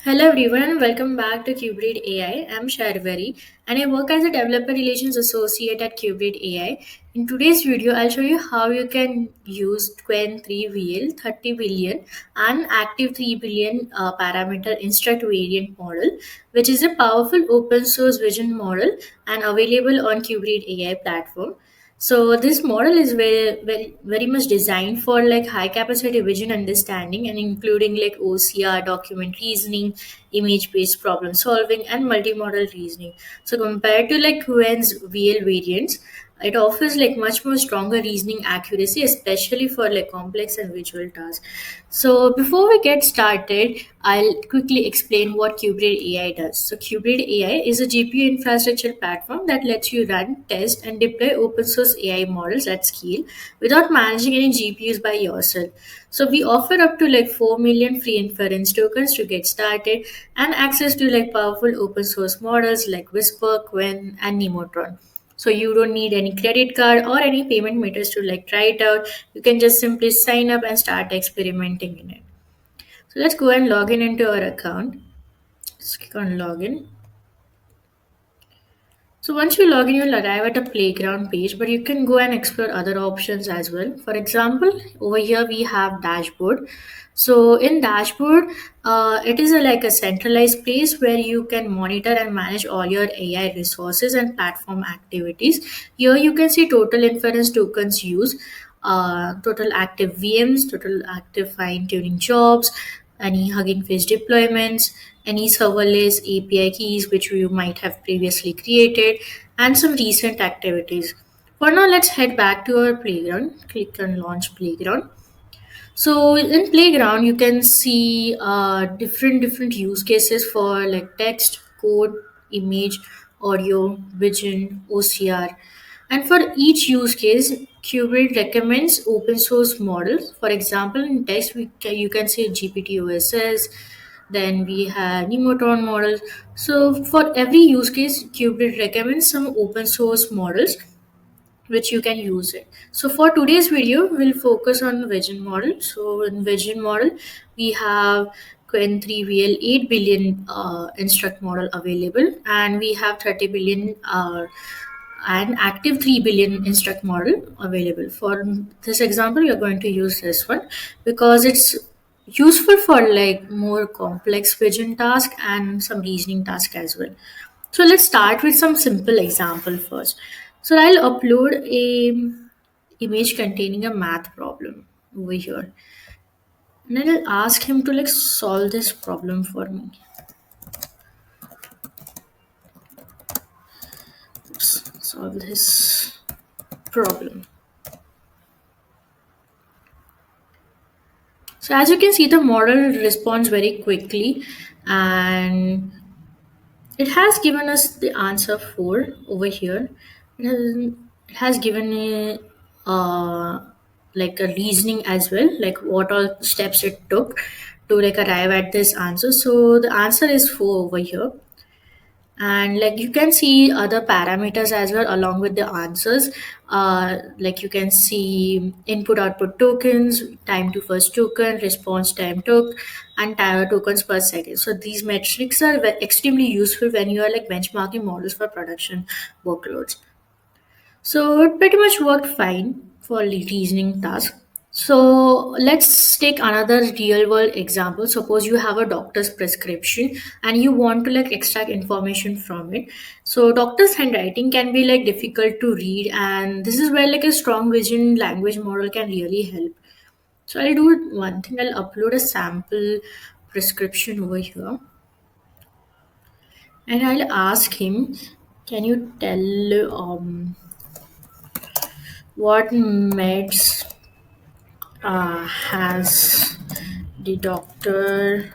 Hello everyone and welcome back to Qubreed AI. I'm Sharvari and I work as a developer relations associate at Qubreed AI. In today's video, I'll show you how you can use Qwen 3VL 30 billion and active 3 billion parameter instruct variant model, which is a powerful open source vision model and available on Qubreed AI platform. So this model is very much designed for like high capacity vision understanding and including like OCR, document reasoning, image based problem solving, and multimodal reasoning. So compared to like Huen's VL variants, it offers like much more stronger reasoning accuracy, especially for like complex and visual tasks. So before we get started, I'll quickly explain what Qubreed AI does. So Qubreed AI is a GPU infrastructure platform that lets you run, test, and deploy open source AI models at scale without managing any GPUs by yourself. So we offer up to like 4 million free inference tokens to get started and access to like powerful open source models like Whisper, Qwen, and Nemotron. So you don't need any credit card or any payment methods to like try it out. You can just simply sign up and start experimenting in it. So let's go and log in into our account. Just click on login. So once you log in, you'll arrive at a playground page, but you can go and explore other options as well. For example, over here we have dashboard. So in dashboard, it is like a centralized place where you can monitor and manage all your AI resources and platform activities. Here you can see total inference tokens used, total active VMs, total active fine tuning jobs, any Hugging Face deployments, any serverless API keys which you might have previously created, and some recent activities. For now, let's head back to our playground. Click on Launch Playground. So in Playground, you can see different use cases for like text, code, image, audio, vision, OCR, and for each use case, Qubit recommends open source models. For example, in text, you can say GPT OSS. Then we have Nemotron models. So for every use case, Qubit recommends some open source models which you can use it. So for today's video, we'll focus on vision model. So in vision model, we have Qwen 3VL 8 billion instruct model available, and we have 30 billion and active 3 billion instruct model available. For this example, you're going to use this one because it's useful for like more complex vision task and some reasoning task as well. So let's start with some simple example first. So I'll upload a image containing a math problem over here. And then I'll ask him to like solve this problem for me. Oops, solve this problem. So as you can see, the model responds very quickly and it has given us the answer 4 over here. It has given a like a reasoning as well, like what all steps it took to like arrive at this answer. So the answer is 4 over here, and like you can see other parameters as well along with the answers. Like you can see input output tokens, time to first token, response time took, and time tokens per second. So these metrics are extremely useful when you are like benchmarking models for production workloads. So it pretty much worked fine for reasoning task. So let's take another real world example. Suppose you have a doctor's prescription and you want to like extract information from it. So doctor's handwriting can be like difficult to read, and this is where like a strong vision language model can really help. So I'll do one thing. I'll upload a sample prescription over here, and I'll ask him, can you tell what meds has the doctor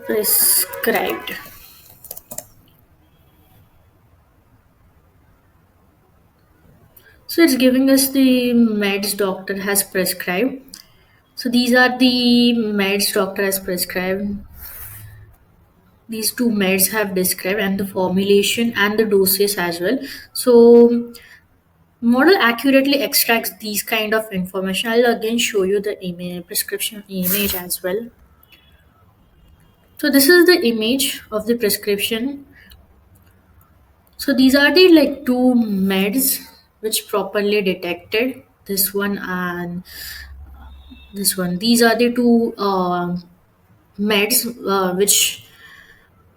prescribed? So it's giving us the meds doctor has prescribed. So these are the meds doctor has prescribed. These two meds have described and the formulation and the doses as well. So Model accurately extracts these kind of information. I'll again show you the image, prescription image as well. So this is the image of the prescription. So these are the like two meds which properly detected, this one and this one. These are the two meds which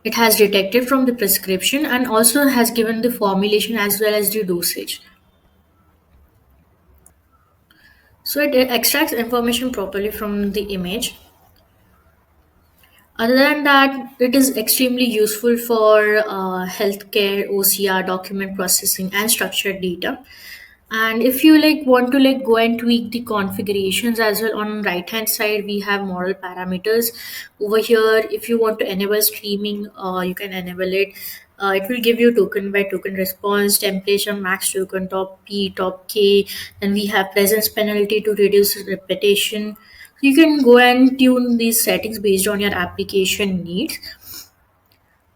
it has detected from the prescription and also has given the formulation as well as the dosage. So it extracts information properly from the image. Other than that, it is extremely useful for healthcare, OCR, document processing, and structured data. And if you like want to like go and tweak the configurations as well, on right hand side we have model parameters. Over here, if you want to enable streaming, you can enable it. It will give you token by token response, temperature, max token, top P, top K. Then we have presence penalty to reduce repetition. So you can go and tune these settings based on your application needs.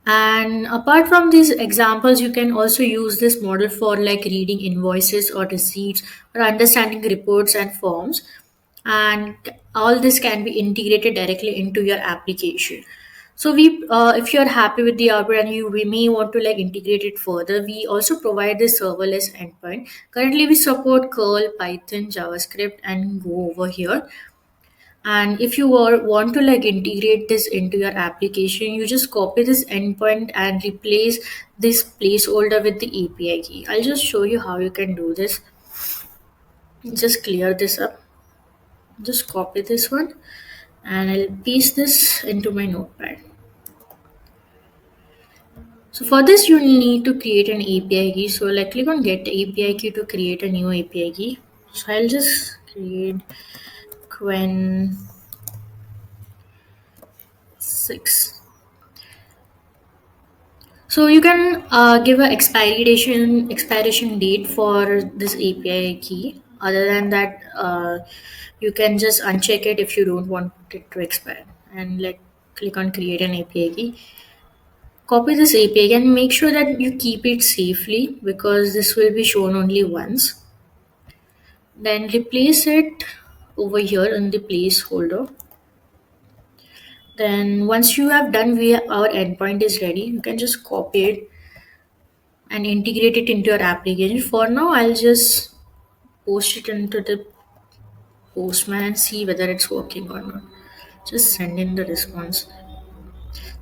And apart from these examples, you can also use this model for like reading invoices or receipts or understanding reports and forms. And all this can be integrated directly into your application. So if you're happy with the output and we may want to like integrate it further, we also provide this serverless endpoint. Currently, we support Curl, Python, JavaScript, and Go over here. And if you want to like integrate this into your application, you just copy this endpoint and replace this placeholder with the API key. I'll just show you how you can do this. Just clear this up. Just copy this one and I'll paste this into my notepad. So for this, you need to create an API key. So like click on get API key to create a new API key. So I'll just create Quen 6. So you can give a expiration date for this API key. Other than that, you can just uncheck it if you don't want it to expire. And like click on create an API key. Copy this API key and make sure that you keep it safely because this will be shown only once. Then replace it over here in the placeholder. Then once you have done, our endpoint is ready. You can just copy it and integrate it into your application. For now, I'll just post it into the Postman and see whether it's working or not. Just send in the response.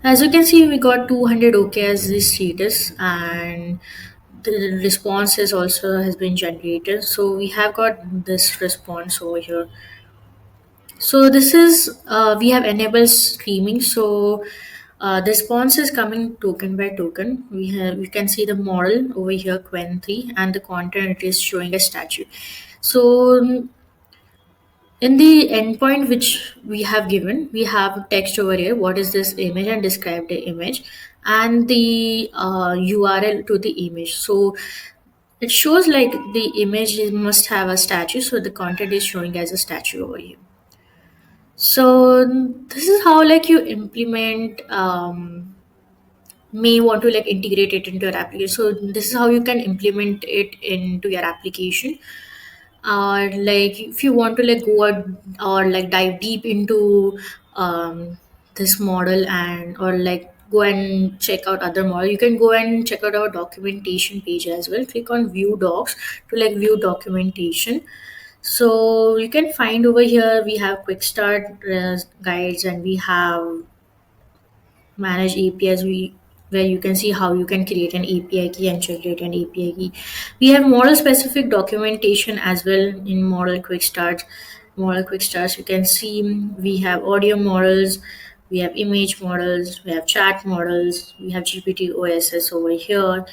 As you can see, we got 200 OK as the status, and the response is also has been generated. So we have got this response over here. So this is we have enabled streaming. So the response is coming token by token. We can see the model over here, Quen 3, and the content it is showing a statue. So in the endpoint which we have given, we have text over here. What is this image and describe the image, and the URL to the image. So it shows like the image must have a statue. So the content is showing as a statue over here. So this is how like you implement may want to like integrate it into your application. So this is how you can implement it into your application. Like if you want to like go or like dive deep into this model and or like go and check out other model, you can go and check out our documentation page as well. Click on view docs to like view documentation. So you can find over here we have quick start guides and we have manage APIs where you can see how you can create an API key and generate an API key. We have model specific documentation as well in model quick starts. Model quick starts, you can see we have audio models, we have image models, we have chat models, we have GPT OSS over here.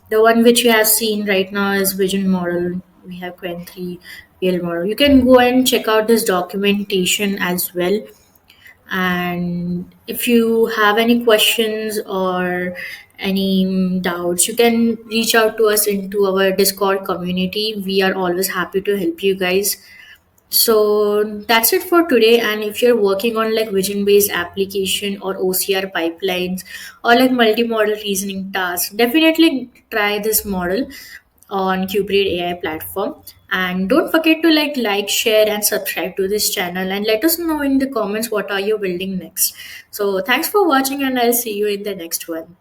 The one which you have seen right now is vision model. We have Quen 3 PL model. You can go and check out this documentation as well. And if you have any questions or any doubts, you can reach out to us into our Discord community. We are always happy to help you guys. So that's it for today. And if you're working on like vision based application or OCR pipelines or like multimodal reasoning tasks, definitely try this model. on Cubrid AI platform. And don't forget to share, and subscribe to this channel, and let us know in the comments what are you building next. So thanks for watching, and I'll see you in the next one.